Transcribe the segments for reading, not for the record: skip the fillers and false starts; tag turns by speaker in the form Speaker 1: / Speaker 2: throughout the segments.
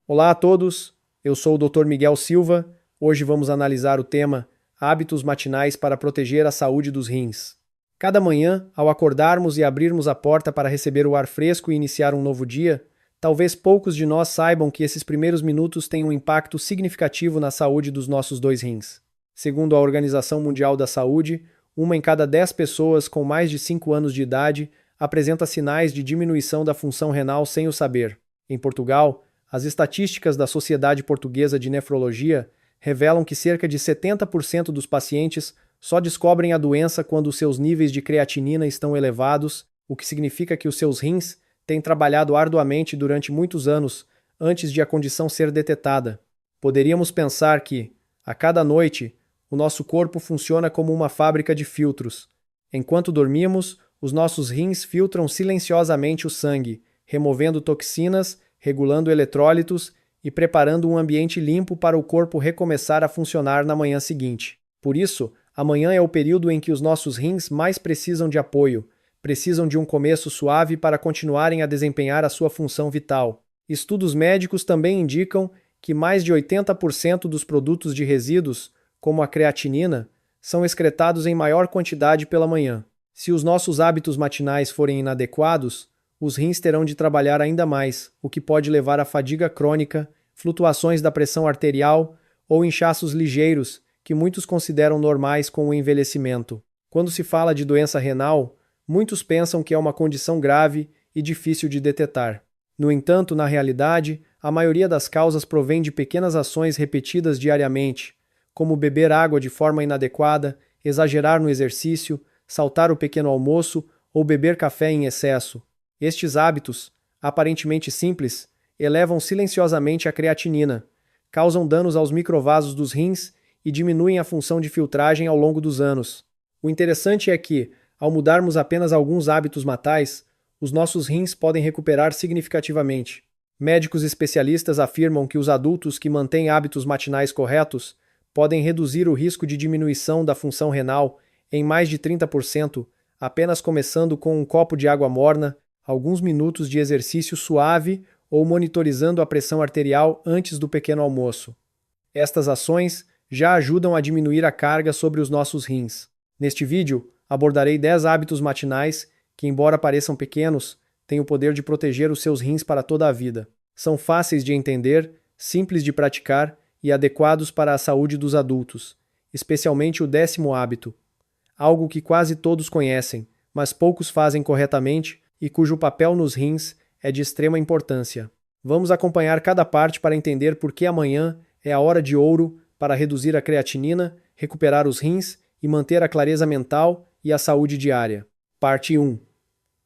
Speaker 1: Olá a todos, eu sou o Dr. Miguel Silva. Hoje vamos analisar o tema Hábitos matinais para proteger a saúde dos rins. Cada manhã, ao acordarmos e abrirmos a porta para receber o ar fresco e iniciar um novo dia, talvez poucos de nós saibam que esses primeiros minutos têm um impacto significativo na saúde dos nossos dois rins. Segundo a Organização Mundial da Saúde, 1 em cada 10 pessoas com mais de 5 anos de idade apresenta sinais de diminuição da função renal sem o saber. Em Portugal, as estatísticas da Sociedade Portuguesa de Nefrologia revelam que cerca de 70% dos pacientes só descobrem a doença quando seus níveis de creatinina estão elevados, o que significa que os seus rins têm trabalhado arduamente durante muitos anos antes de a condição ser detetada. Poderíamos pensar que, a cada noite, o nosso corpo funciona como uma fábrica de filtros. Enquanto dormimos, os nossos rins filtram silenciosamente o sangue, removendo toxinas, regulando eletrólitos e preparando um ambiente limpo para o corpo recomeçar a funcionar na manhã seguinte. Por isso, a manhã é o período em que os nossos rins mais precisam de apoio, precisam de um começo suave para continuarem a desempenhar a sua função vital. Estudos médicos também indicam que mais de 80% dos produtos de resíduos, como a creatinina, são excretados em maior quantidade pela manhã. Se os nossos hábitos matinais forem inadequados, os rins terão de trabalhar ainda mais, o que pode levar a fadiga crônica, flutuações da pressão arterial ou inchaços ligeiros, que muitos consideram normais com o envelhecimento. Quando se fala de doença renal, muitos pensam que é uma condição grave e difícil de detetar. No entanto, na realidade, a maioria das causas provém de pequenas ações repetidas diariamente, como beber água de forma inadequada, exagerar no exercício, saltar o pequeno almoço ou beber café em excesso. Estes hábitos, aparentemente simples, elevam silenciosamente a creatinina, causam danos aos microvasos dos rins e diminuem a função de filtragem ao longo dos anos. O interessante é que, ao mudarmos apenas alguns hábitos matais, os nossos rins podem recuperar significativamente. Médicos especialistas afirmam que os adultos que mantêm hábitos matinais corretos podem reduzir o risco de diminuição da função renal em mais de 30%, apenas começando com um copo de água morna, alguns minutos de exercício suave ou monitorizando a pressão arterial antes do pequeno almoço. Estas ações já ajudam a diminuir a carga sobre os nossos rins. Neste vídeo, abordarei 10 hábitos matinais que, embora pareçam pequenos, têm o poder de proteger os seus rins para toda a vida. São fáceis de entender, simples de praticar e adequados para a saúde dos adultos, especialmente o 10º hábito, algo que quase todos conhecem, mas poucos fazem corretamente e cujo papel nos rins é de extrema importância. Vamos acompanhar cada parte para entender por que amanhã é a hora de ouro para reduzir a creatinina, recuperar os rins e manter a clareza mental e a saúde diária. Parte 1.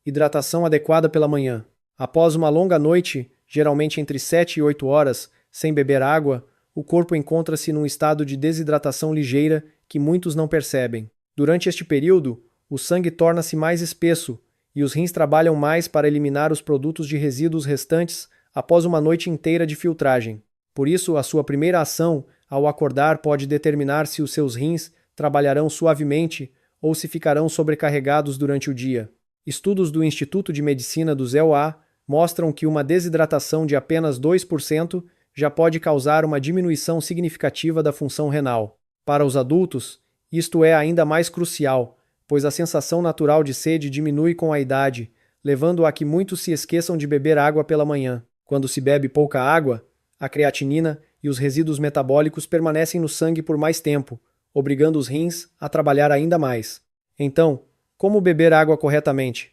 Speaker 1: Hidratação adequada pela manhã. Após uma longa noite, geralmente entre 7 e 8 horas, sem beber água, o corpo encontra-se num estado de desidratação ligeira que muitos não percebem. Durante este período, o sangue torna-se mais espesso e os rins trabalham mais para eliminar os produtos de resíduos restantes após uma noite inteira de filtragem. Por isso, a sua primeira ação ao acordar pode determinar se os seus rins trabalharão suavemente ou se ficarão sobrecarregados durante o dia. Estudos do Instituto de Medicina do ZEUA mostram que uma desidratação de apenas 2% já pode causar uma diminuição significativa da função renal. Para os adultos, isto é ainda mais crucial, pois a sensação natural de sede diminui com a idade, levando a que muitos se esqueçam de beber água pela manhã. Quando se bebe pouca água, a creatinina e os resíduos metabólicos permanecem no sangue por mais tempo, obrigando os rins a trabalhar ainda mais. Então, como beber água corretamente?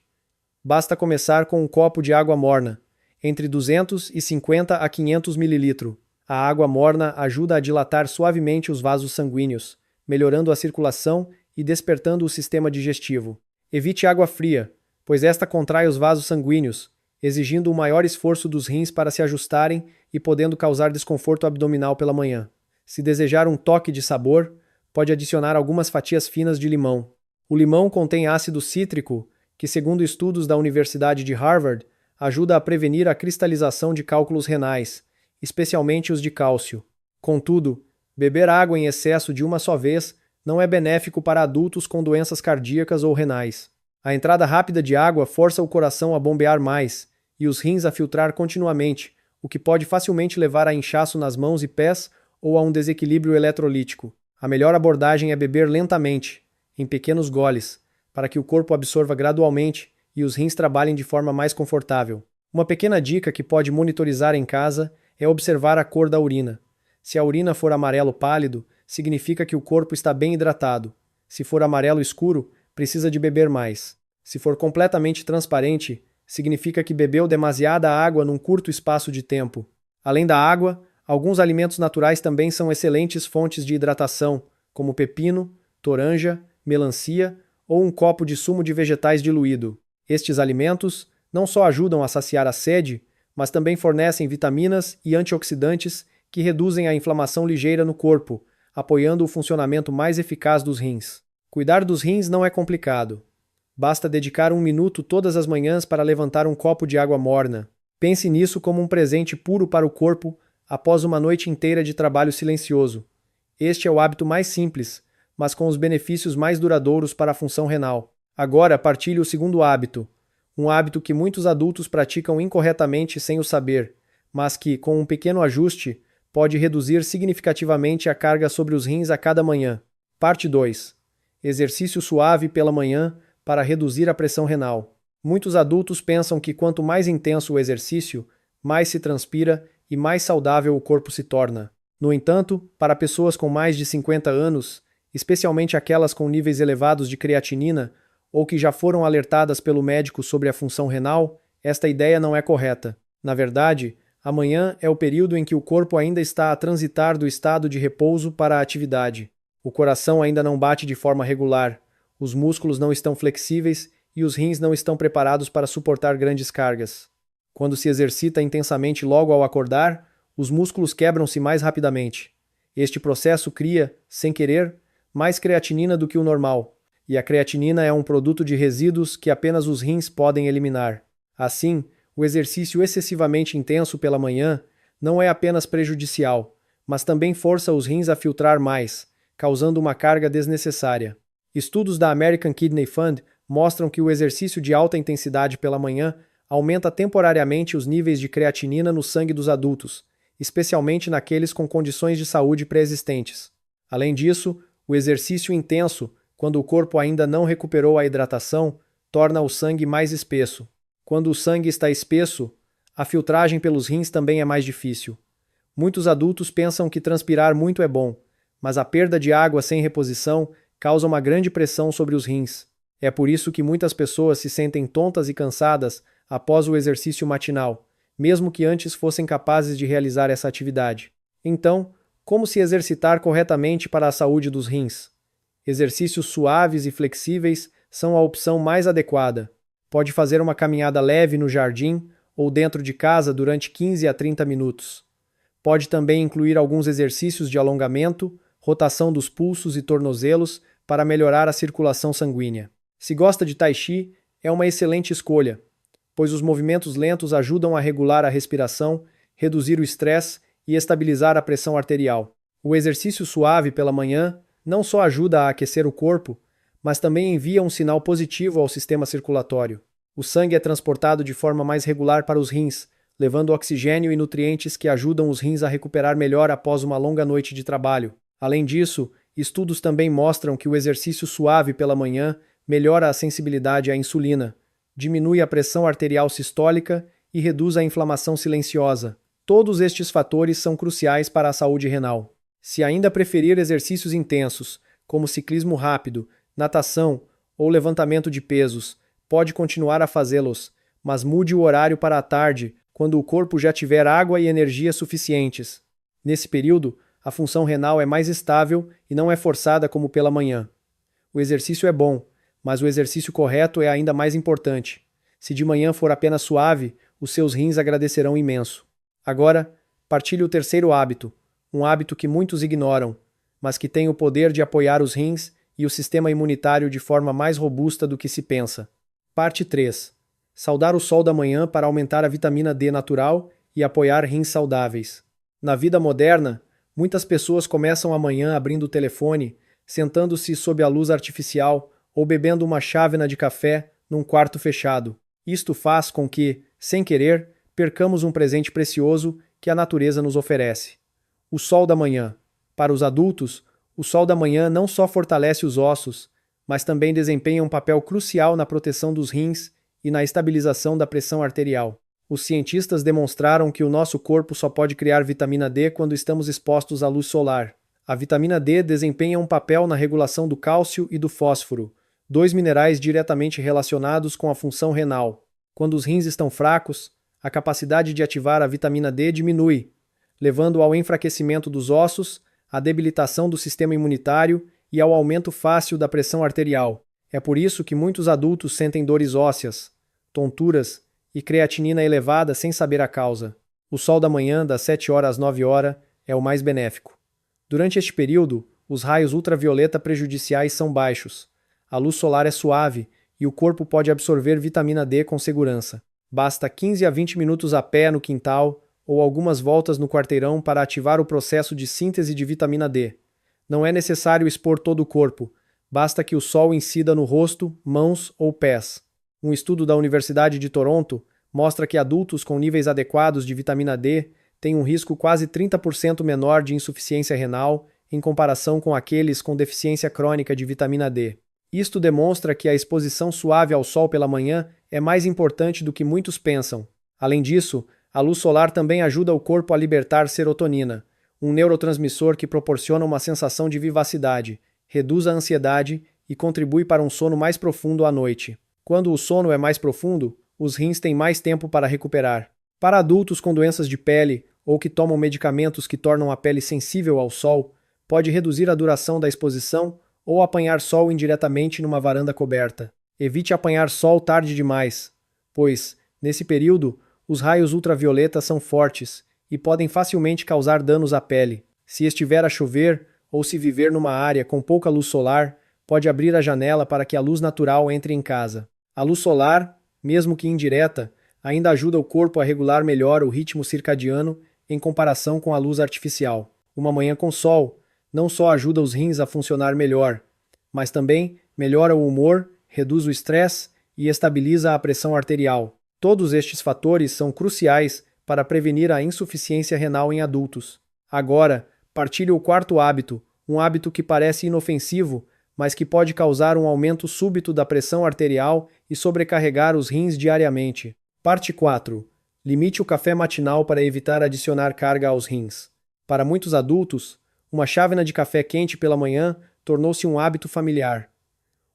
Speaker 1: Basta começar com um copo de água morna, entre 250 a 500 ml. A água morna ajuda a dilatar suavemente os vasos sanguíneos, melhorando a circulação e despertando o sistema digestivo. Evite água fria, pois esta contrai os vasos sanguíneos, exigindo um maior esforço dos rins para se ajustarem e podendo causar desconforto abdominal pela manhã. Se desejar um toque de sabor, pode adicionar algumas fatias finas de limão. O limão contém ácido cítrico, que, segundo estudos da Universidade de Harvard, ajuda a prevenir a cristalização de cálculos renais, especialmente os de cálcio. Contudo, beber água em excesso de uma só vez não é benéfico para adultos com doenças cardíacas ou renais. A entrada rápida de água força o coração a bombear mais e os rins a filtrar continuamente, o que pode facilmente levar a inchaço nas mãos e pés ou a um desequilíbrio eletrolítico. A melhor abordagem é beber lentamente, em pequenos goles, para que o corpo absorva gradualmente e os rins trabalhem de forma mais confortável. Uma pequena dica que pode monitorizar em casa é observar a cor da urina. Se a urina for amarelo pálido, significa que o corpo está bem hidratado. Se for amarelo escuro, precisa de beber mais. Se for completamente transparente, significa que bebeu demasiada água num curto espaço de tempo. Além da água, alguns alimentos naturais também são excelentes fontes de hidratação, como pepino, toranja, melancia ou um copo de sumo de vegetais diluído. Estes alimentos não só ajudam a saciar a sede, mas também fornecem vitaminas e antioxidantes que reduzem a inflamação ligeira no corpo, apoiando o funcionamento mais eficaz dos rins. Cuidar dos rins não é complicado. Basta dedicar 1 minuto todas as manhãs para levantar um copo de água morna. Pense nisso como um presente puro para o corpo após uma noite inteira de trabalho silencioso. Este é o hábito mais simples, mas com os benefícios mais duradouros para a função renal. Agora partilhe o segundo hábito, um hábito que muitos adultos praticam incorretamente sem o saber, mas que, com um pequeno ajuste, pode reduzir significativamente a carga sobre os rins a cada manhã. Parte 2. Exercício suave pela manhã para reduzir a pressão renal. Muitos adultos pensam que quanto mais intenso o exercício, mais se transpira e mais saudável o corpo se torna. No entanto, para pessoas com mais de 50 anos, especialmente aquelas com níveis elevados de creatinina ou que já foram alertadas pelo médico sobre a função renal, esta ideia não é correta. Na verdade, a manhã é o período em que o corpo ainda está a transitar do estado de repouso para a atividade. O coração ainda não bate de forma regular, os músculos não estão flexíveis e os rins não estão preparados para suportar grandes cargas. Quando se exercita intensamente logo ao acordar, os músculos quebram-se mais rapidamente. Este processo cria, sem querer, mais creatinina do que o normal, e a creatinina é um produto de resíduos que apenas os rins podem eliminar. Assim, o exercício excessivamente intenso pela manhã não é apenas prejudicial, mas também força os rins a filtrar mais, causando uma carga desnecessária. Estudos da American Kidney Fund mostram que o exercício de alta intensidade pela manhã aumenta temporariamente os níveis de creatinina no sangue dos adultos, especialmente naqueles com condições de saúde pré-existentes. Além disso, o exercício intenso, quando o corpo ainda não recuperou a hidratação, torna o sangue mais espesso. Quando o sangue está espesso, a filtragem pelos rins também é mais difícil. Muitos adultos pensam que transpirar muito é bom, mas a perda de água sem reposição causa uma grande pressão sobre os rins. É por isso que muitas pessoas se sentem tontas e cansadas após o exercício matinal, mesmo que antes fossem capazes de realizar essa atividade. Então, como se exercitar corretamente para a saúde dos rins? Exercícios suaves e flexíveis são a opção mais adequada. Pode fazer uma caminhada leve no jardim ou dentro de casa durante 15 a 30 minutos. Pode também incluir alguns exercícios de alongamento, rotação dos pulsos e tornozelos para melhorar a circulação sanguínea. Se gosta de Tai Chi, é uma excelente escolha, pois os movimentos lentos ajudam a regular a respiração, reduzir o estresse e estabilizar a pressão arterial. O exercício suave pela manhã não só ajuda a aquecer o corpo, mas também envia um sinal positivo ao sistema circulatório. O sangue é transportado de forma mais regular para os rins, levando oxigênio e nutrientes que ajudam os rins a recuperar melhor após uma longa noite de trabalho. Além disso, estudos também mostram que o exercício suave pela manhã melhora a sensibilidade à insulina, diminui a pressão arterial sistólica e reduz a inflamação silenciosa. Todos estes fatores são cruciais para a saúde renal. Se ainda preferir exercícios intensos, como ciclismo rápido, natação ou levantamento de pesos, pode continuar a fazê-los, mas mude o horário para a tarde, quando o corpo já tiver água e energia suficientes. Nesse período, a função renal é mais estável e não é forçada como pela manhã. O exercício é bom, mas o exercício correto é ainda mais importante. Se de manhã for apenas suave, os seus rins agradecerão imenso. Agora, partilhe o terceiro hábito, um hábito que muitos ignoram, mas que tem o poder de apoiar os rins e o sistema imunitário de forma mais robusta do que se pensa. Parte 3. Saudar o sol da manhã para aumentar a vitamina D natural e apoiar rins saudáveis. Na vida moderna, muitas pessoas começam a manhã abrindo o telefone, sentando-se sob a luz artificial ou bebendo uma chávena de café num quarto fechado. Isto faz com que, sem querer, percamos um presente precioso que a natureza nos oferece. O sol da manhã. Para os adultos, o sol da manhã não só fortalece os ossos, mas também desempenha um papel crucial na proteção dos rins e na estabilização da pressão arterial. Os cientistas demonstraram que o nosso corpo só pode criar vitamina D quando estamos expostos à luz solar. A vitamina D desempenha um papel na regulação do cálcio e do fósforo, dois minerais diretamente relacionados com a função renal. Quando os rins estão fracos, a capacidade de ativar a vitamina D diminui, levando ao enfraquecimento dos ossos, à debilitação do sistema imunitário e ao aumento fácil da pressão arterial. É por isso que muitos adultos sentem dores ósseas, tonturas e creatinina elevada sem saber a causa. O sol da manhã, das 7 horas às 9 horas, é o mais benéfico. Durante este período, os raios ultravioleta prejudiciais são baixos. A luz solar é suave e o corpo pode absorver vitamina D com segurança. Basta 15 a 20 minutos a pé no quintal ou algumas voltas no quarteirão para ativar o processo de síntese de vitamina D. Não é necessário expor todo o corpo, basta que o sol incida no rosto, mãos ou pés. Um estudo da Universidade de Toronto mostra que adultos com níveis adequados de vitamina D têm um risco quase 30% menor de insuficiência renal em comparação com aqueles com deficiência crônica de vitamina D. Isto demonstra que a exposição suave ao sol pela manhã é mais importante do que muitos pensam. Além disso, a luz solar também ajuda o corpo a libertar serotonina, um neurotransmissor que proporciona uma sensação de vivacidade, reduz a ansiedade e contribui para um sono mais profundo à noite. Quando o sono é mais profundo, os rins têm mais tempo para recuperar. Para adultos com doenças de pele ou que tomam medicamentos que tornam a pele sensível ao sol, pode reduzir a duração da exposição ou apanhar sol indiretamente numa varanda coberta. Evite apanhar sol tarde demais, pois, nesse período, os raios ultravioleta são fortes e podem facilmente causar danos à pele. Se estiver a chover ou se viver numa área com pouca luz solar, pode abrir a janela para que a luz natural entre em casa. A luz solar, mesmo que indireta, ainda ajuda o corpo a regular melhor o ritmo circadiano em comparação com a luz artificial. Uma manhã com sol não só ajuda os rins a funcionar melhor, mas também melhora o humor, reduz o estresse e estabiliza a pressão arterial. Todos estes fatores são cruciais para prevenir a insuficiência renal em adultos. Agora, partilhe o quarto hábito, um hábito que parece inofensivo, mas que pode causar um aumento súbito da pressão arterial e sobrecarregar os rins diariamente. Parte 4. Limite o café matinal para evitar adicionar carga aos rins. Para muitos adultos, uma chávena de café quente pela manhã tornou-se um hábito familiar.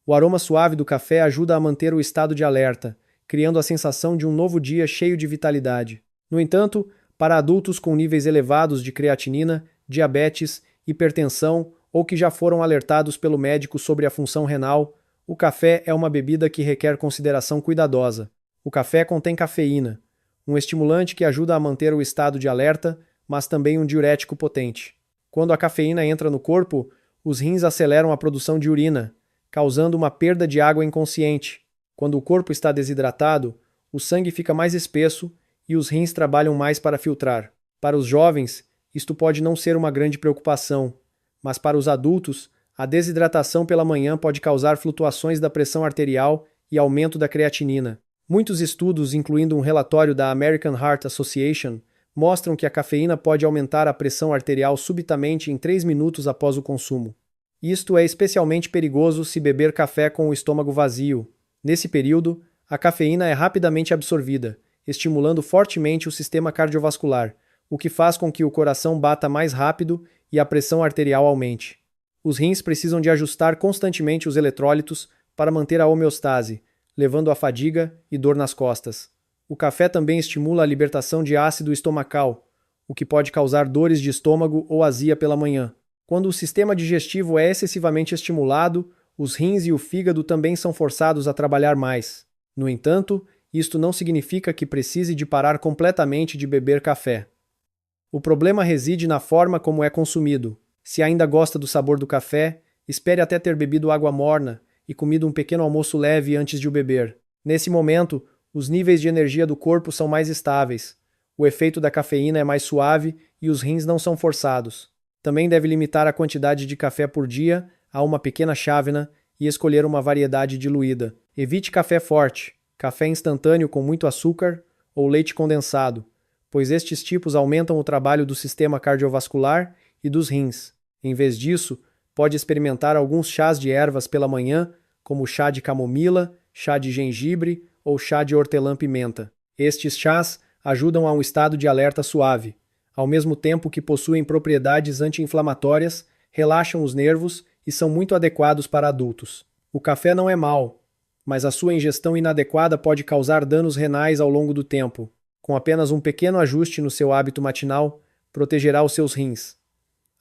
Speaker 1: O aroma suave do café ajuda a manter o estado de alerta, criando a sensação de um novo dia cheio de vitalidade. No entanto, para adultos com níveis elevados de creatinina, diabetes, hipertensão ou que já foram alertados pelo médico sobre a função renal, o café é uma bebida que requer consideração cuidadosa. O café contém cafeína, um estimulante que ajuda a manter o estado de alerta, mas também um diurético potente. Quando a cafeína entra no corpo, os rins aceleram a produção de urina, causando uma perda de água inconsciente. Quando o corpo está desidratado, o sangue fica mais espesso e os rins trabalham mais para filtrar. Para os jovens, isto pode não ser uma grande preocupação, mas para os adultos, a desidratação pela manhã pode causar flutuações da pressão arterial e aumento da creatinina. Muitos estudos, incluindo um relatório da American Heart Association, mostram que a cafeína pode aumentar a pressão arterial subitamente em 3 minutos após o consumo. Isto é especialmente perigoso se beber café com o estômago vazio. Nesse período, a cafeína é rapidamente absorvida, estimulando fortemente o sistema cardiovascular, o que faz com que o coração bata mais rápido e a pressão arterial aumente. Os rins precisam de ajustar constantemente os eletrólitos para manter a homeostase, levando a fadiga e dor nas costas. O café também estimula a libertação de ácido estomacal, o que pode causar dores de estômago ou azia pela manhã. Quando o sistema digestivo é excessivamente estimulado, os rins e o fígado também são forçados a trabalhar mais. No entanto, isto não significa que precise de parar completamente de beber café. O problema reside na forma como é consumido. Se ainda gosta do sabor do café, espere até ter bebido água morna e comido um pequeno almoço leve antes de o beber. Nesse momento, os níveis de energia do corpo são mais estáveis, o efeito da cafeína é mais suave e os rins não são forçados. Também deve limitar a quantidade de café por dia a uma pequena chávena e escolher uma variedade diluída. Evite café forte, café instantâneo com muito açúcar ou leite condensado, pois estes tipos aumentam o trabalho do sistema cardiovascular e dos rins. Em vez disso, pode experimentar alguns chás de ervas pela manhã, como chá de camomila, chá de gengibre ou chá de hortelã-pimenta. Estes chás ajudam a um estado de alerta suave, ao mesmo tempo que possuem propriedades anti-inflamatórias, relaxam os nervos e são muito adequados para adultos. O café não é mau, mas a sua ingestão inadequada pode causar danos renais ao longo do tempo. Com apenas um pequeno ajuste no seu hábito matinal, protegerá os seus rins.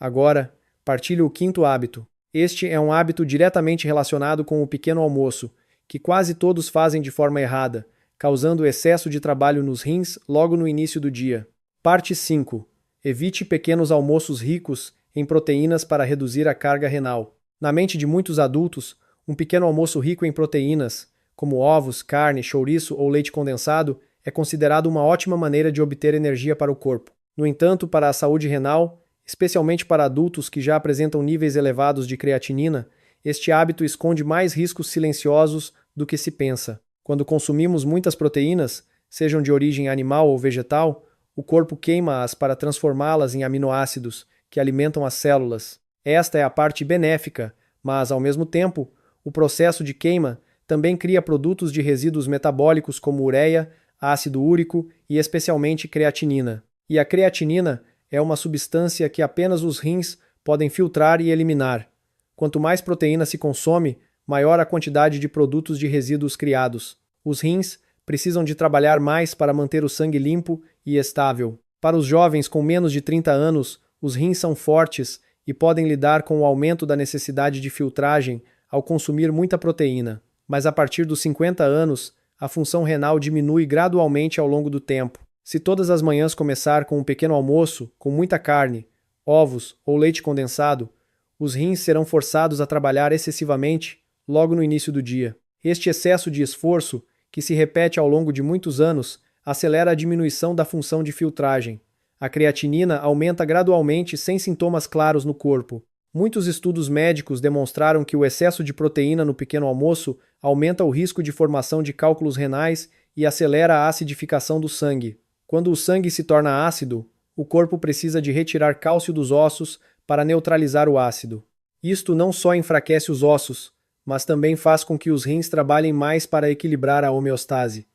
Speaker 1: Agora, partilhe o quinto hábito. Este é um hábito diretamente relacionado com o pequeno almoço, que quase todos fazem de forma errada, causando excesso de trabalho nos rins logo no início do dia. Parte 5. Evite pequenos almoços ricos em proteínas para reduzir a carga renal. Na mente de muitos adultos, um pequeno almoço rico em proteínas, como ovos, carne, chouriço ou leite condensado, é considerado uma ótima maneira de obter energia para o corpo. No entanto, para a saúde renal, especialmente para adultos que já apresentam níveis elevados de creatinina, este hábito esconde mais riscos silenciosos do que se pensa. Quando consumimos muitas proteínas, sejam de origem animal ou vegetal, o corpo queima-as para transformá-las em aminoácidos que alimentam as células. Esta é a parte benéfica, mas, ao mesmo tempo, o processo de queima também cria produtos de resíduos metabólicos como ureia, ácido úrico e especialmente creatinina. E a creatinina é uma substância que apenas os rins podem filtrar e eliminar. Quanto mais proteína se consome, maior a quantidade de produtos de resíduos criados. Os rins precisam de trabalhar mais para manter o sangue limpo e estável. Para os jovens com menos de 30 anos, os rins são fortes e podem lidar com o aumento da necessidade de filtragem ao consumir muita proteína. Mas a partir dos 50 anos, a função renal diminui gradualmente ao longo do tempo. Se todas as manhãs começar com um pequeno almoço, com muita carne, ovos ou leite condensado, os rins serão forçados a trabalhar excessivamente logo no início do dia. Este excesso de esforço, que se repete ao longo de muitos anos, acelera a diminuição da função de filtragem. A creatinina aumenta gradualmente sem sintomas claros no corpo. Muitos estudos médicos demonstraram que o excesso de proteína no pequeno almoço aumenta o risco de formação de cálculos renais e acelera a acidificação do sangue. Quando o sangue se torna ácido, o corpo precisa de retirar cálcio dos ossos para neutralizar o ácido. Isto não só enfraquece os ossos, mas também faz com que os rins trabalhem mais para equilibrar a homeostase.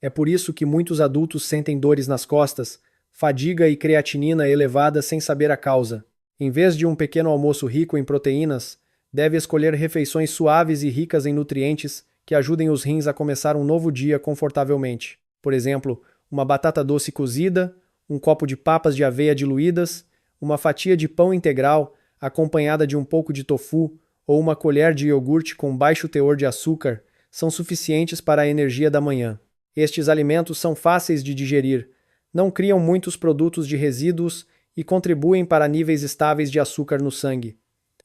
Speaker 1: É por isso que muitos adultos sentem dores nas costas, fadiga e creatinina elevada sem saber a causa. Em vez de um pequeno almoço rico em proteínas, deve escolher refeições suaves e ricas em nutrientes que ajudem os rins a começar um novo dia confortavelmente. Por exemplo, uma batata doce cozida, um copo de papas de aveia diluídas, uma fatia de pão integral acompanhada de um pouco de tofu ou uma colher de iogurte com baixo teor de açúcar são suficientes para a energia da manhã. Estes alimentos são fáceis de digerir, não criam muitos produtos de resíduos e contribuem para níveis estáveis de açúcar no sangue.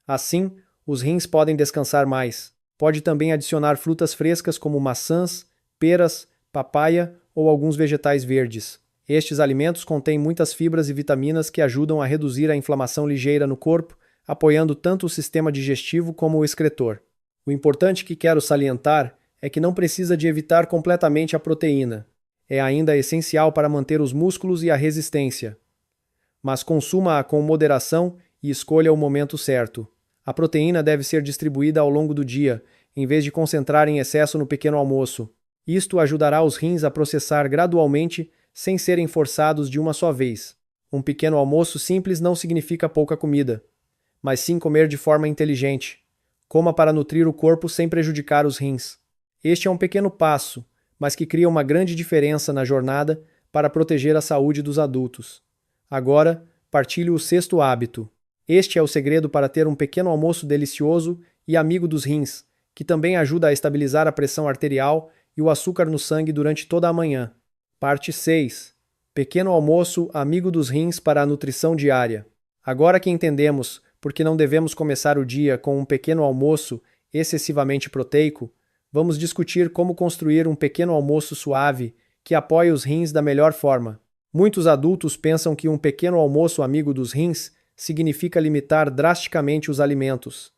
Speaker 1: Assim, os rins podem descansar mais. Pode também adicionar frutas frescas como maçãs, peras, papaya ou alguns vegetais verdes. Estes alimentos contêm muitas fibras e vitaminas que ajudam a reduzir a inflamação ligeira no corpo, apoiando tanto o sistema digestivo como o excretor. O importante que quero salientar é que não precisa de evitar completamente a proteína. É ainda essencial para manter os músculos e a resistência. Mas consuma-a com moderação e escolha o momento certo. A proteína deve ser distribuída ao longo do dia, em vez de concentrar em excesso no pequeno almoço. Isto ajudará os rins a processar gradualmente, sem serem forçados de uma só vez. Um pequeno almoço simples não significa pouca comida, mas sim comer de forma inteligente. Coma para nutrir o corpo sem prejudicar os rins. Este é um pequeno passo, mas que cria uma grande diferença na jornada para proteger a saúde dos adultos. Agora, partilhe o sexto hábito. Este é o segredo para ter um pequeno almoço delicioso e amigo dos rins, que também ajuda a estabilizar a pressão arterial e o açúcar no sangue durante toda a manhã. Parte 6. Pequeno almoço amigo dos rins para a nutrição diária. Agora que entendemos por que não devemos começar o dia com um pequeno almoço excessivamente proteico, vamos discutir como construir um pequeno almoço suave que apoie os rins da melhor forma. Muitos adultos pensam que um pequeno almoço amigo dos rins significa limitar drasticamente os alimentos.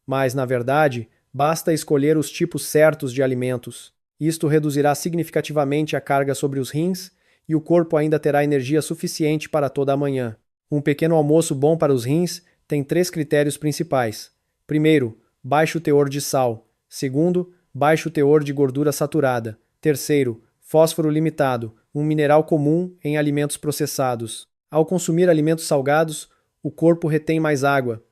Speaker 1: Mas, na verdade, basta escolher os tipos certos de alimentos. Isto reduzirá significativamente a carga sobre os rins e o corpo ainda terá energia suficiente para toda a manhã. Um pequeno almoço bom para os rins tem 3 critérios principais. Primeiro, baixo teor de sal. Segundo, baixo teor de gordura saturada. Terceiro, fósforo limitado, um mineral comum em alimentos processados. Ao consumir alimentos salgados, o corpo retém mais água,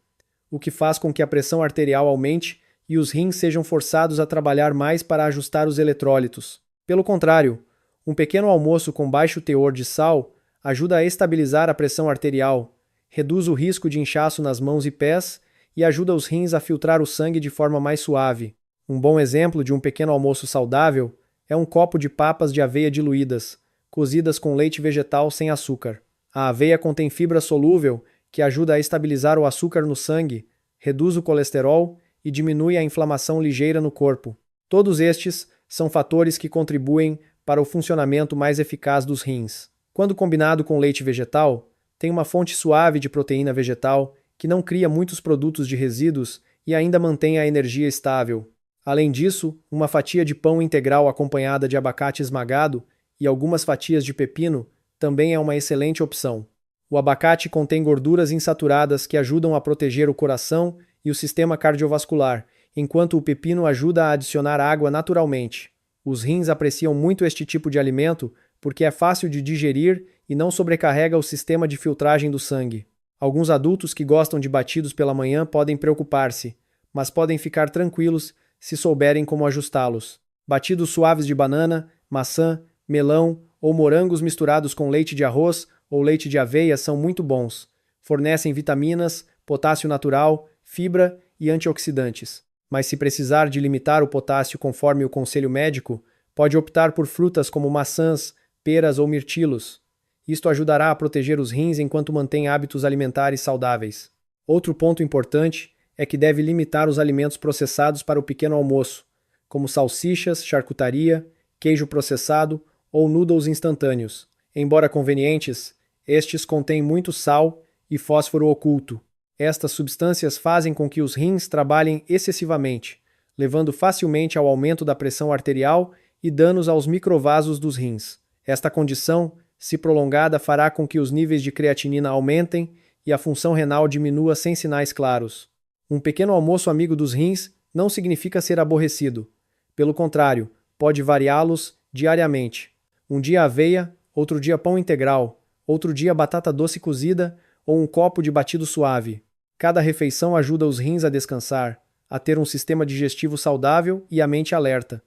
Speaker 1: o que faz com que a pressão arterial aumente e os rins sejam forçados a trabalhar mais para ajustar os eletrólitos. Pelo contrário, um pequeno almoço com baixo teor de sal ajuda a estabilizar a pressão arterial, reduz o risco de inchaço nas mãos e pés e ajuda os rins a filtrar o sangue de forma mais suave. Um bom exemplo de um pequeno almoço saudável é um copo de papas de aveia diluídas, cozidas com leite vegetal sem açúcar. A aveia contém fibra solúvel que ajuda a estabilizar o açúcar no sangue, reduz o colesterol e diminui a inflamação ligeira no corpo. Todos estes são fatores que contribuem para o funcionamento mais eficaz dos rins. Quando combinado com leite vegetal, tem uma fonte suave de proteína vegetal que não cria muitos produtos de resíduos e ainda mantém a energia estável. Além disso, uma fatia de pão integral acompanhada de abacate esmagado e algumas fatias de pepino também é uma excelente opção. O abacate contém gorduras insaturadas que ajudam a proteger o coração e o sistema cardiovascular, enquanto o pepino ajuda a adicionar água naturalmente. Os rins apreciam muito este tipo de alimento porque é fácil de digerir e não sobrecarrega o sistema de filtragem do sangue. Alguns adultos que gostam de batidos pela manhã podem preocupar-se, mas podem ficar tranquilos se souberem como ajustá-los. Batidos suaves de banana, maçã, melão ou morangos misturados com leite de arroz ou leite de aveia são muito bons. Fornecem vitaminas, potássio natural, fibra e antioxidantes. Mas se precisar de limitar o potássio conforme o conselho médico, pode optar por frutas como maçãs, peras ou mirtilos. Isto ajudará a proteger os rins enquanto mantém hábitos alimentares saudáveis. Outro ponto importante é que deve limitar os alimentos processados para o pequeno almoço, como salsichas, charcutaria, queijo processado ou noodles instantâneos. Embora convenientes, estes contêm muito sal e fósforo oculto. Estas substâncias fazem com que os rins trabalhem excessivamente, levando facilmente ao aumento da pressão arterial e danos aos microvasos dos rins. Esta condição, se prolongada, fará com que os níveis de creatinina aumentem e a função renal diminua sem sinais claros. Um pequeno almoço amigo dos rins não significa ser aborrecido. Pelo contrário, pode variá-los diariamente. Um dia aveia, outro dia pão integral, outro dia batata doce cozida ou um copo de batido suave. Cada refeição ajuda os rins a descansar, a ter um sistema digestivo saudável e a mente alerta.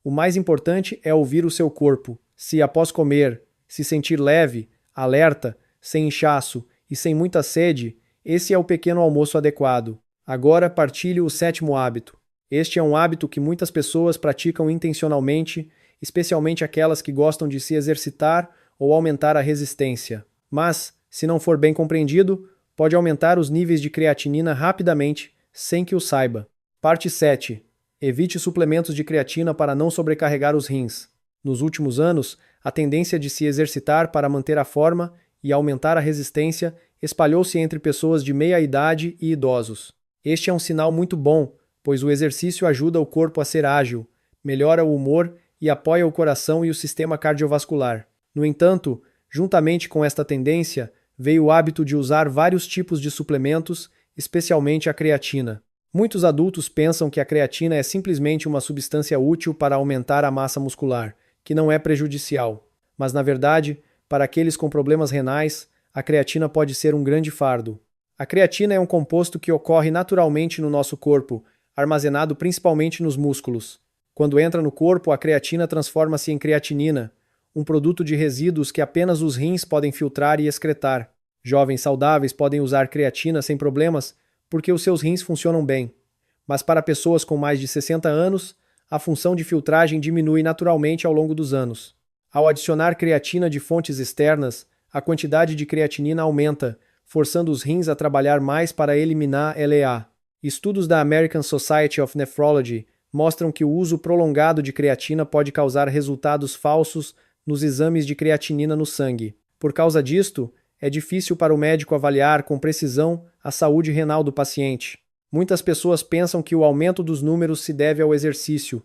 Speaker 1: O mais importante é ouvir o seu corpo. Se após comer, se sentir leve, alerta, sem inchaço e sem muita sede, esse é o pequeno almoço adequado. Agora partilhe o 7º hábito. Este é um hábito que muitas pessoas praticam intencionalmente, especialmente aquelas que gostam de se exercitar ou aumentar a resistência. Mas, se não for bem compreendido, pode aumentar os níveis de creatinina rapidamente, sem que o saiba. Parte 7. Evite suplementos de creatina para não sobrecarregar os rins. Nos últimos anos, a tendência de se exercitar para manter a forma e aumentar a resistência espalhou-se entre pessoas de meia idade e idosos. Este é um sinal muito bom, pois o exercício ajuda o corpo a ser ágil, melhora o humor e apoia o coração e o sistema cardiovascular. No entanto, juntamente com esta tendência, veio o hábito de usar vários tipos de suplementos, especialmente a creatina. Muitos adultos pensam que a creatina é simplesmente uma substância útil para aumentar a massa muscular, que não é prejudicial. Mas, na verdade, para aqueles com problemas renais, a creatina pode ser um grande fardo. A creatina é um composto que ocorre naturalmente no nosso corpo, armazenado principalmente nos músculos. Quando entra no corpo, a creatina transforma-se em creatinina, um produto de resíduos que apenas os rins podem filtrar e excretar. Jovens saudáveis podem usar creatina sem problemas porque os seus rins funcionam bem. Mas para pessoas com mais de 60 anos, a função de filtragem diminui naturalmente ao longo dos anos. Ao adicionar creatina de fontes externas, a quantidade de creatinina aumenta, forçando os rins a trabalhar mais para eliminar LEA. Estudos da American Society of Nephrology mostram que o uso prolongado de creatina pode causar resultados falsos nos exames de creatinina no sangue. Por causa disto, é difícil para o médico avaliar com precisão a saúde renal do paciente. Muitas pessoas pensam que o aumento dos números se deve ao exercício,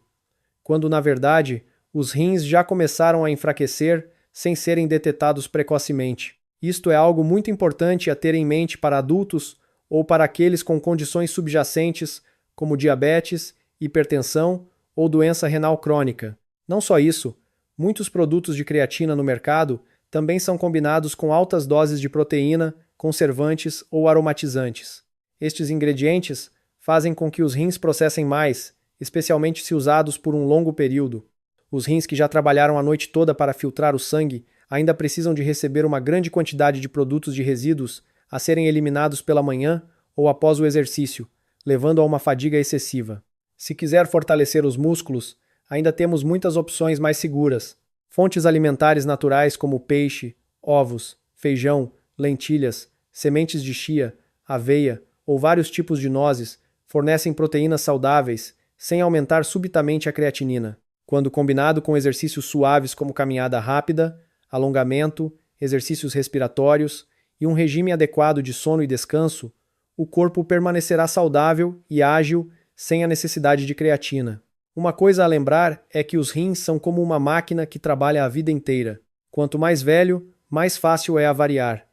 Speaker 1: quando na verdade os rins já começaram a enfraquecer sem serem detectados precocemente. Isto é algo muito importante a ter em mente para adultos ou para aqueles com condições subjacentes como diabetes, hipertensão ou doença renal crônica. Não só isso, muitos produtos de creatina no mercado também são combinados com altas doses de proteína, conservantes ou aromatizantes. Estes ingredientes fazem com que os rins processem mais, especialmente se usados por um longo período. Os rins que já trabalharam a noite toda para filtrar o sangue ainda precisam de receber uma grande quantidade de produtos de resíduos a serem eliminados pela manhã ou após o exercício, levando a uma fadiga excessiva. Se quiser fortalecer os músculos, ainda temos muitas opções mais seguras. Fontes alimentares naturais como peixe, ovos, feijão, lentilhas, sementes de chia, aveia ou vários tipos de nozes fornecem proteínas saudáveis sem aumentar subitamente a creatinina. Quando combinado com exercícios suaves como caminhada rápida, alongamento, exercícios respiratórios e um regime adequado de sono e descanso, o corpo permanecerá saudável e ágil sem a necessidade de creatina. Uma coisa a lembrar é que os rins são como uma máquina que trabalha a vida inteira. Quanto mais velho, mais fácil é avariar.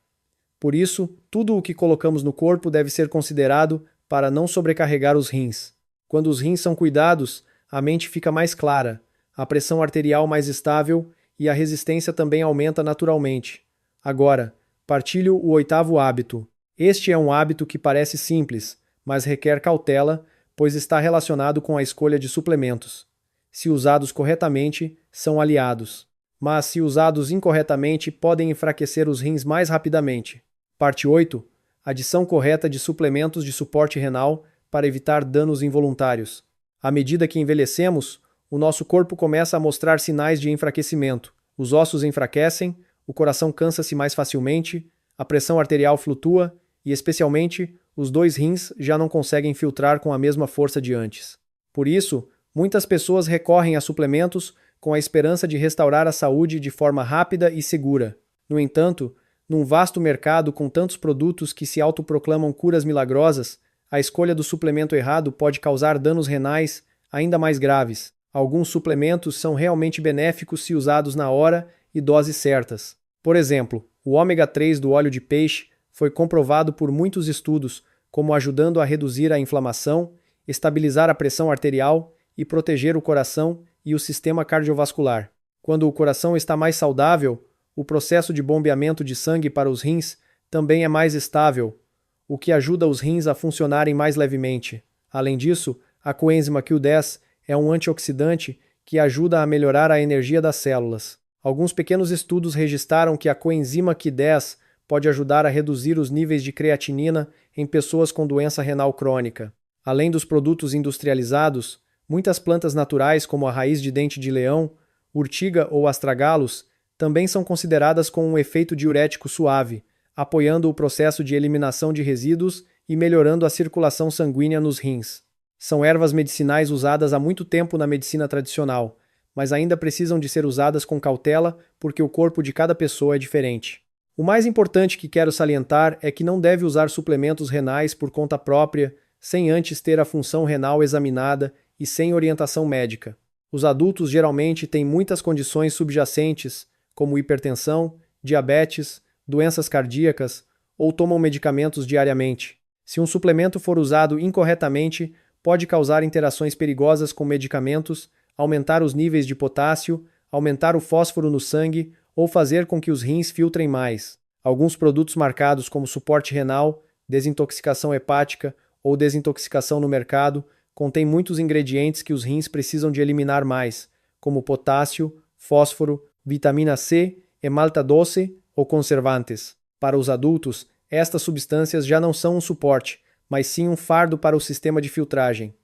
Speaker 1: Por isso, tudo o que colocamos no corpo deve ser considerado para não sobrecarregar os rins. Quando os rins são cuidados, a mente fica mais clara, a pressão arterial mais estável e a resistência também aumenta naturalmente. Agora, partilho o 8º hábito. Este é um hábito que parece simples, mas requer cautela, pois está relacionado com a escolha de suplementos. Se usados corretamente, são aliados, mas se usados incorretamente, podem enfraquecer os rins mais rapidamente. Parte 8. Adição correta de suplementos de suporte renal para evitar danos involuntários. À medida que envelhecemos, o nosso corpo começa a mostrar sinais de enfraquecimento. Os ossos enfraquecem, o coração cansa-se mais facilmente, a pressão arterial flutua e, especialmente, os 2 rins já não conseguem filtrar com a mesma força de antes. Por isso, muitas pessoas recorrem a suplementos com a esperança de restaurar a saúde de forma rápida e segura. No entanto, num vasto mercado com tantos produtos que se autoproclamam curas milagrosas, a escolha do suplemento errado pode causar danos renais ainda mais graves. Alguns suplementos são realmente benéficos se usados na hora e doses certas. Por exemplo, o ômega 3 do óleo de peixe foi comprovado por muitos estudos como ajudando a reduzir a inflamação, estabilizar a pressão arterial e proteger o coração e o sistema cardiovascular. Quando o coração está mais saudável, o processo de bombeamento de sangue para os rins também é mais estável, o que ajuda os rins a funcionarem mais levemente. Além disso, a coenzima Q10 é um antioxidante que ajuda a melhorar a energia das células. Alguns pequenos estudos registraram que a coenzima Q10 pode ajudar a reduzir os níveis de creatinina em pessoas com doença renal crônica. Além dos produtos industrializados, muitas plantas naturais como a raiz de dente de leão, urtiga ou astragalus também são consideradas com um efeito diurético suave, apoiando o processo de eliminação de resíduos e melhorando a circulação sanguínea nos rins. São ervas medicinais usadas há muito tempo na medicina tradicional, mas ainda precisam de ser usadas com cautela porque o corpo de cada pessoa é diferente. O mais importante que quero salientar é que não deve usar suplementos renais por conta própria, sem antes ter a função renal examinada e sem orientação médica. Os adultos geralmente têm muitas condições subjacentes, como hipertensão, diabetes, doenças cardíacas ou tomam medicamentos diariamente. Se um suplemento for usado incorretamente, pode causar interações perigosas com medicamentos, aumentar os níveis de potássio, aumentar o fósforo no sangue ou fazer com que os rins filtrem mais. Alguns produtos marcados como suporte renal, desintoxicação hepática ou desintoxicação no mercado contêm muitos ingredientes que os rins precisam de eliminar mais, como potássio, fósforo, vitamina C, malta doce ou conservantes. Para os adultos, estas substâncias já não são um suporte, mas sim um fardo para o sistema de filtragem.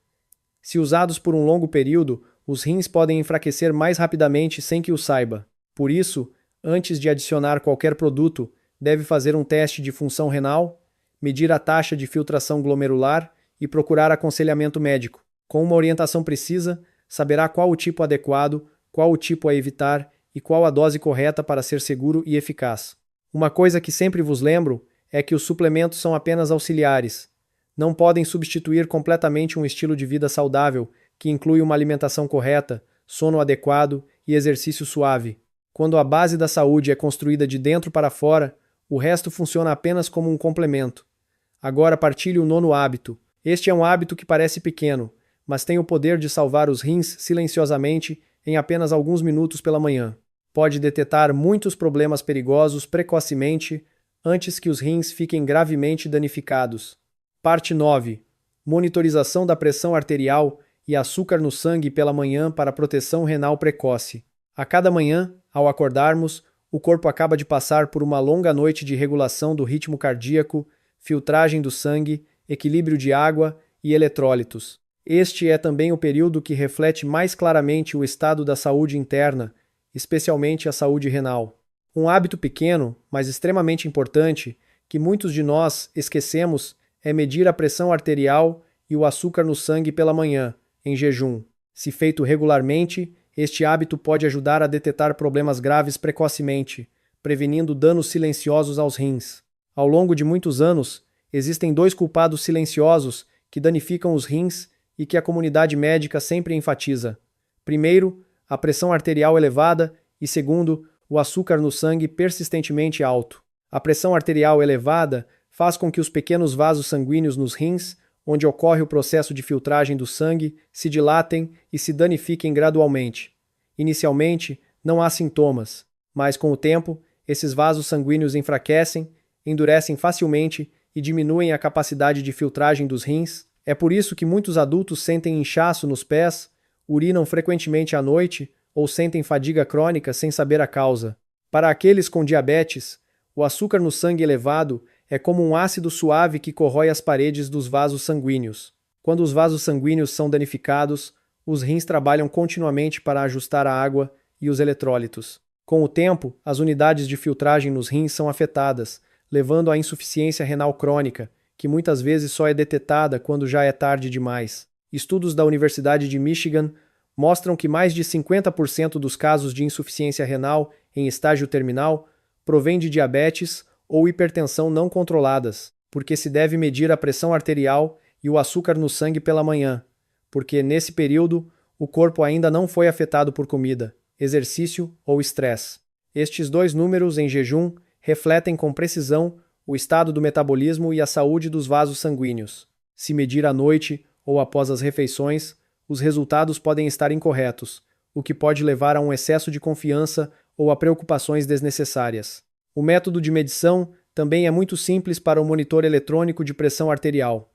Speaker 1: Se usados por um longo período, os rins podem enfraquecer mais rapidamente sem que o saiba. Por isso, antes de adicionar qualquer produto, deve fazer um teste de função renal, medir a taxa de filtração glomerular e procurar aconselhamento médico. Com uma orientação precisa, saberá qual o tipo adequado, qual o tipo a evitar e qual a dose correta para ser seguro e eficaz. Uma coisa que sempre vos lembro é que os suplementos são apenas auxiliares. Não podem substituir completamente um estilo de vida saudável, que inclui uma alimentação correta, sono adequado e exercício suave. Quando a base da saúde é construída de dentro para fora, o resto funciona apenas como um complemento. Agora partilhe o nono hábito. Este é um hábito que parece pequeno, mas tem o poder de salvar os rins silenciosamente em apenas alguns minutos pela manhã. Pode detectar muitos problemas perigosos precocemente antes que os rins fiquem gravemente danificados. Parte 9. Monitorização da pressão arterial e açúcar no sangue pela manhã para proteção renal precoce. A cada manhã, ao acordarmos, o corpo acaba de passar por uma longa noite de regulação do ritmo cardíaco, filtragem do sangue, equilíbrio de água e eletrólitos. Este é também o período que reflete mais claramente o estado da saúde interna, especialmente a saúde renal. Um hábito pequeno, mas extremamente importante, que muitos de nós esquecemos é medir a pressão arterial e o açúcar no sangue pela manhã, em jejum. Se feito regularmente, este hábito pode ajudar a detectar problemas graves precocemente, prevenindo danos silenciosos aos rins. Ao longo de muitos anos, existem dois culpados silenciosos que danificam os rins e que a comunidade médica sempre enfatiza. Primeiro, a pressão arterial elevada e, segundo, o açúcar no sangue persistentemente alto. A pressão arterial elevada faz com que os pequenos vasos sanguíneos nos rins, onde ocorre o processo de filtragem do sangue, se dilatem e se danifiquem gradualmente. Inicialmente, não há sintomas, mas com o tempo, esses vasos sanguíneos enfraquecem, endurecem facilmente e diminuem a capacidade de filtragem dos rins. É por isso que muitos adultos sentem inchaço nos pés, urinam frequentemente à noite ou sentem fadiga crônica sem saber a causa. Para aqueles com diabetes, o açúcar no sangue elevado é como um ácido suave que corrói as paredes dos vasos sanguíneos. Quando os vasos sanguíneos são danificados, os rins trabalham continuamente para ajustar a água e os eletrólitos. Com o tempo, as unidades de filtragem nos rins são afetadas, levando à insuficiência renal crônica, que muitas vezes só é detectada quando já é tarde demais. Estudos da Universidade de Michigan mostram que mais de 50% dos casos de insuficiência renal em estágio terminal provém de diabetes ou hipertensão não controladas, porque se deve medir a pressão arterial e o açúcar no sangue pela manhã, porque nesse período o corpo ainda não foi afetado por comida, exercício ou estresse. Estes dois números em jejum refletem com precisão o estado do metabolismo e a saúde dos vasos sanguíneos. Se medir à noite ou após as refeições, os resultados podem estar incorretos, o que pode levar a um excesso de confiança ou a preocupações desnecessárias. O método de medição também é muito simples para o monitor eletrônico de pressão arterial.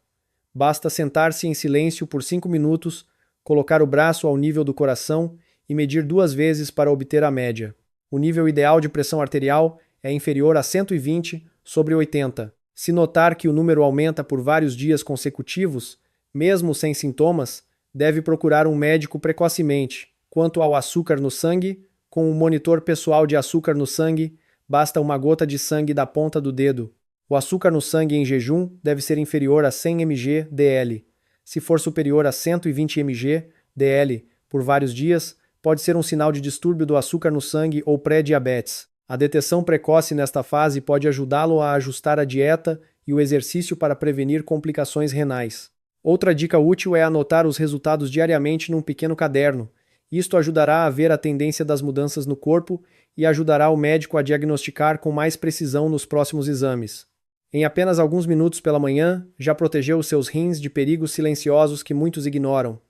Speaker 1: Basta sentar-se em silêncio por 5 minutos, colocar o braço ao nível do coração e medir 2 vezes para obter a média. O nível ideal de pressão arterial é inferior a 120/80. Se notar que o número aumenta por vários dias consecutivos, mesmo sem sintomas, deve procurar um médico precocemente. Quanto ao açúcar no sangue, com um monitor pessoal de açúcar no sangue, basta uma gota de sangue da ponta do dedo. O açúcar no sangue em jejum deve ser inferior a 100 mg/dl. Se for superior a 120 mg/dl por vários dias, pode ser um sinal de distúrbio do açúcar no sangue ou pré-diabetes. A detecção precoce nesta fase pode ajudá-lo a ajustar a dieta e o exercício para prevenir complicações renais. Outra dica útil é anotar os resultados diariamente num pequeno caderno. Isto ajudará a ver a tendência das mudanças no corpo e ajudará o médico a diagnosticar com mais precisão nos próximos exames. Em apenas alguns minutos pela manhã, já protegeu os seus rins de perigos silenciosos que muitos ignoram.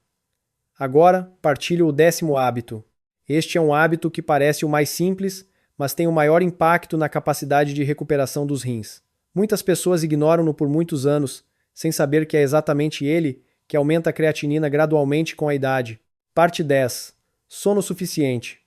Speaker 1: Agora, partilho o 10º hábito. Este é um hábito que parece o mais simples, mas tem o maior impacto na capacidade de recuperação dos rins. Muitas pessoas ignoram-no por muitos anos, sem saber que é exatamente ele que aumenta a creatinina gradualmente com a idade. Parte 10. Sono suficiente.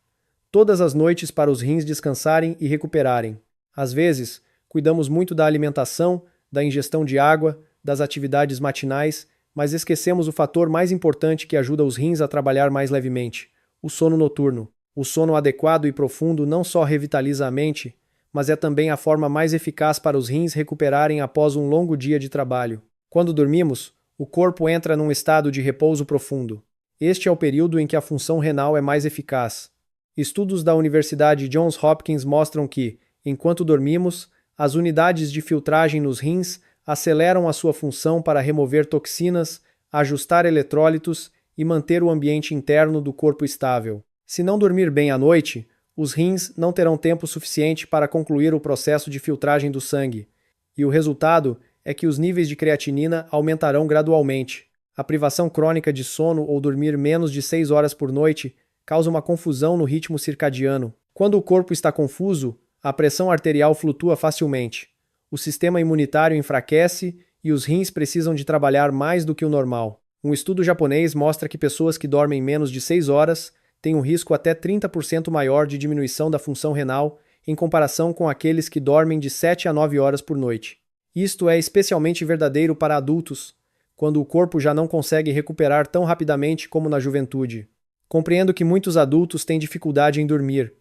Speaker 1: Todas as noites para os rins descansarem e recuperarem. Às vezes, cuidamos muito da alimentação, da ingestão de água, das atividades matinais, mas esquecemos o fator mais importante que ajuda os rins a trabalhar mais levemente: o sono noturno. O sono adequado e profundo não só revitaliza a mente, mas é também a forma mais eficaz para os rins recuperarem após um longo dia de trabalho. Quando dormimos, o corpo entra num estado de repouso profundo. Este é o período em que a função renal é mais eficaz. Estudos da Universidade Johns Hopkins mostram que, enquanto dormimos, as unidades de filtragem nos rins aceleram a sua função para remover toxinas, ajustar eletrólitos e manter o ambiente interno do corpo estável. Se não dormir bem à noite, os rins não terão tempo suficiente para concluir o processo de filtragem do sangue, e o resultado é que os níveis de creatinina aumentarão gradualmente. A privação crônica de sono ou dormir menos de 6 horas por noite causa uma confusão no ritmo circadiano. Quando o corpo está confuso, a pressão arterial flutua facilmente. O sistema imunitário enfraquece e os rins precisam de trabalhar mais do que o normal. Um estudo japonês mostra que pessoas que dormem menos de 6 horas têm um risco até 30% maior de diminuição da função renal em comparação com aqueles que dormem de 7 a 9 horas por noite. Isto é especialmente verdadeiro para adultos, quando o corpo já não consegue recuperar tão rapidamente como na juventude. Compreendo que muitos adultos têm dificuldade em dormir.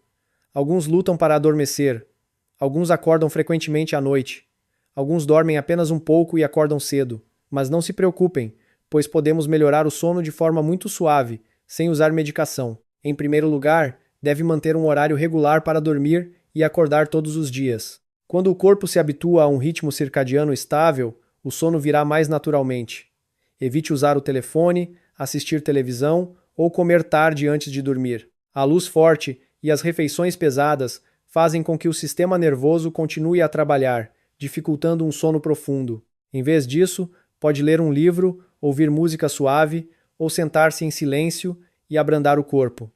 Speaker 1: Alguns lutam para adormecer. Alguns acordam frequentemente à noite. Alguns dormem apenas um pouco e acordam cedo. Mas não se preocupem, pois podemos melhorar o sono de forma muito suave, sem usar medicação. Em primeiro lugar, deve manter um horário regular para dormir e acordar todos os dias. Quando o corpo se habitua a um ritmo circadiano estável, o sono virá mais naturalmente. Evite usar o telefone, assistir televisão ou comer tarde antes de dormir. A luz forte e as refeições pesadas fazem com que o sistema nervoso continue a trabalhar, dificultando um sono profundo. Em vez disso, pode ler um livro, ouvir música suave ou sentar-se em silêncio e abrandar o corpo.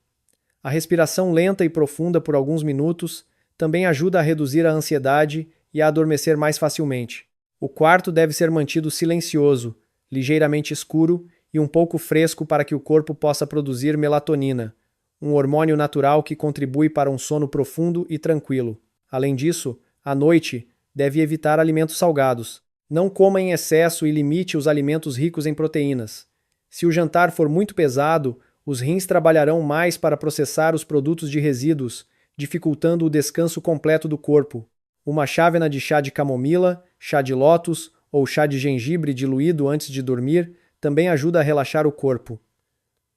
Speaker 1: A respiração lenta e profunda por alguns minutos também ajuda a reduzir a ansiedade e a adormecer mais facilmente. O quarto deve ser mantido silencioso, ligeiramente escuro e um pouco fresco para que o corpo possa produzir melatonina, um hormônio natural que contribui para um sono profundo e tranquilo. Além disso, à noite, deve evitar alimentos salgados. Não coma em excesso e limite os alimentos ricos em proteínas. Se o jantar for muito pesado, os rins trabalharão mais para processar os produtos de resíduos, dificultando o descanso completo do corpo. Uma chávena de chá de camomila, chá de lótus ou chá de gengibre diluído antes de dormir também ajuda a relaxar o corpo.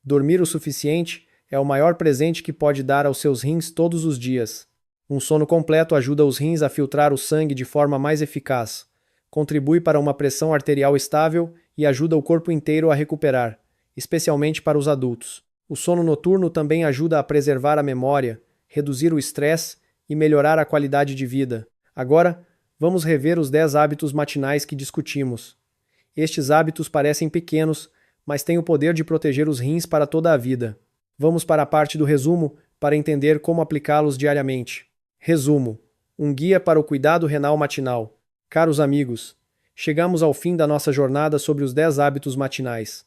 Speaker 1: Dormir o suficiente é o maior presente que pode dar aos seus rins todos os dias. Um sono completo ajuda os rins a filtrar o sangue de forma mais eficaz, contribui para uma pressão arterial estável e ajuda o corpo inteiro a recuperar, especialmente para os adultos. O sono noturno também ajuda a preservar a memória, reduzir o estresse e melhorar a qualidade de vida. Agora, vamos rever os 10 hábitos matinais que discutimos. Estes hábitos parecem pequenos, mas têm o poder de proteger os rins para toda a vida. Vamos para a parte do resumo para entender como aplicá-los diariamente. Resumo: um guia para o cuidado renal matinal. Caros amigos, chegamos ao fim da nossa jornada sobre os 10 hábitos matinais.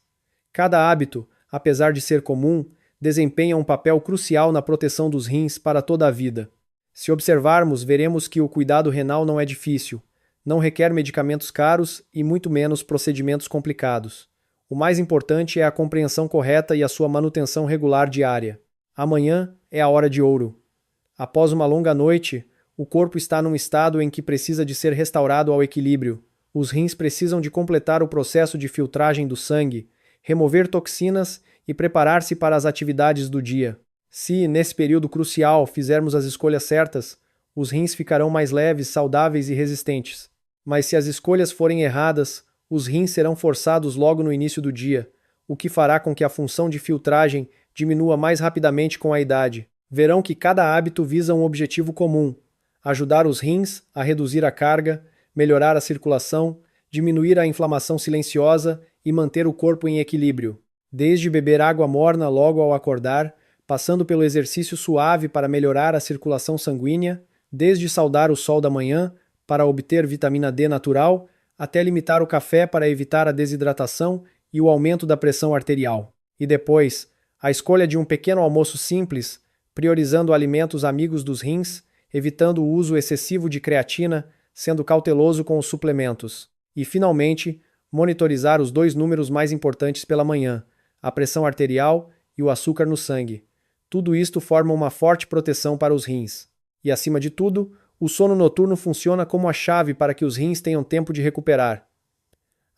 Speaker 1: Cada hábito, apesar de ser comum, desempenha um papel crucial na proteção dos rins para toda a vida. Se observarmos, veremos que o cuidado renal não é difícil, não requer medicamentos caros e muito menos procedimentos complicados. O mais importante é a compreensão correta e a sua manutenção regular diária. Amanhã é a hora de ouro. Após uma longa noite, o corpo está num estado em que precisa de ser restaurado ao equilíbrio. Os rins precisam de completar o processo de filtragem do sangue, remover toxinas e preparar-se para as atividades do dia. Se, nesse período crucial, fizermos as escolhas certas, os rins ficarão mais leves, saudáveis e resistentes. Mas se as escolhas forem erradas, os rins serão forçados logo no início do dia, o que fará com que a função de filtragem diminua mais rapidamente com a idade. Verão que cada hábito visa um objetivo comum: ajudar os rins a reduzir a carga, melhorar a circulação, diminuir a inflamação silenciosa e manter o corpo em equilíbrio. Desde beber água morna logo ao acordar, passando pelo exercício suave para melhorar a circulação sanguínea, desde saudar o sol da manhã para obter vitamina D natural, até limitar o café para evitar a desidratação e o aumento da pressão arterial. E depois, a escolha de um pequeno almoço simples, priorizando alimentos amigos dos rins, evitando o uso excessivo de creatina, sendo cauteloso com os suplementos. E, finalmente, monitorizar os 2 números mais importantes pela manhã, a pressão arterial e o açúcar no sangue. Tudo isto forma uma forte proteção para os rins. E, acima de tudo, o sono noturno funciona como a chave para que os rins tenham tempo de recuperar.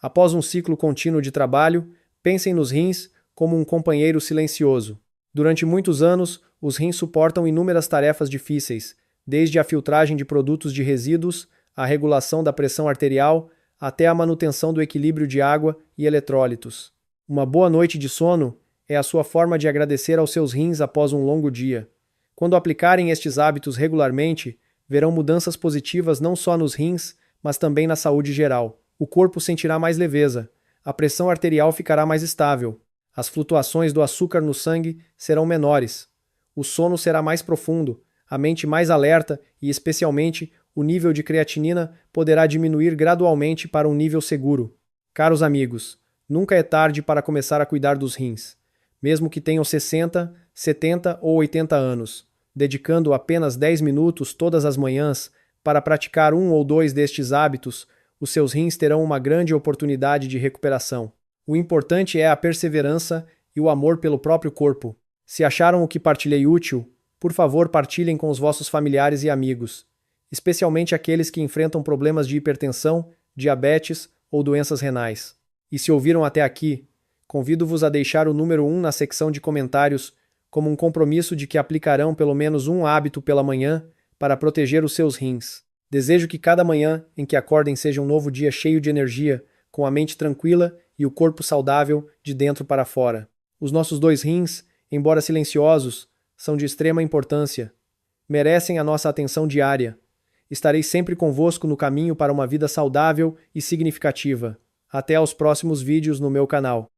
Speaker 1: Após um ciclo contínuo de trabalho, pensem nos rins como um companheiro silencioso. Durante muitos anos, os rins suportam inúmeras tarefas difíceis, desde a filtragem de produtos de resíduos, a regulação da pressão arterial, até a manutenção do equilíbrio de água e eletrólitos. Uma boa noite de sono É a sua forma de agradecer aos seus rins após um longo dia. Quando aplicarem estes hábitos regularmente, verão mudanças positivas não só nos rins, mas também na saúde geral. O corpo sentirá mais leveza, a pressão arterial ficará mais estável, as flutuações do açúcar no sangue serão menores, o sono será mais profundo, a mente mais alerta e, especialmente, o nível de creatinina poderá diminuir gradualmente para um nível seguro. Caros amigos, nunca é tarde para começar a cuidar dos rins. Mesmo que tenham 60, 70 ou 80 anos, dedicando apenas 10 minutos todas as manhãs para praticar um ou dois destes hábitos, os seus rins terão uma grande oportunidade de recuperação. O importante é a perseverança e o amor pelo próprio corpo. Se acharam o que partilhei útil, por favor partilhem com os vossos familiares e amigos, especialmente aqueles que enfrentam problemas de hipertensão, diabetes ou doenças renais. E se ouviram até aqui, convido-vos a deixar o número 1 na secção de comentários como um compromisso de que aplicarão pelo menos um hábito pela manhã para proteger os seus rins. Desejo que cada manhã em que acordem seja um novo dia cheio de energia, com a mente tranquila e o corpo saudável de dentro para fora. Os nossos dois rins, embora silenciosos, são de extrema importância. Merecem a nossa atenção diária. Estarei sempre convosco no caminho para uma vida saudável e significativa. Até aos próximos vídeos no meu canal.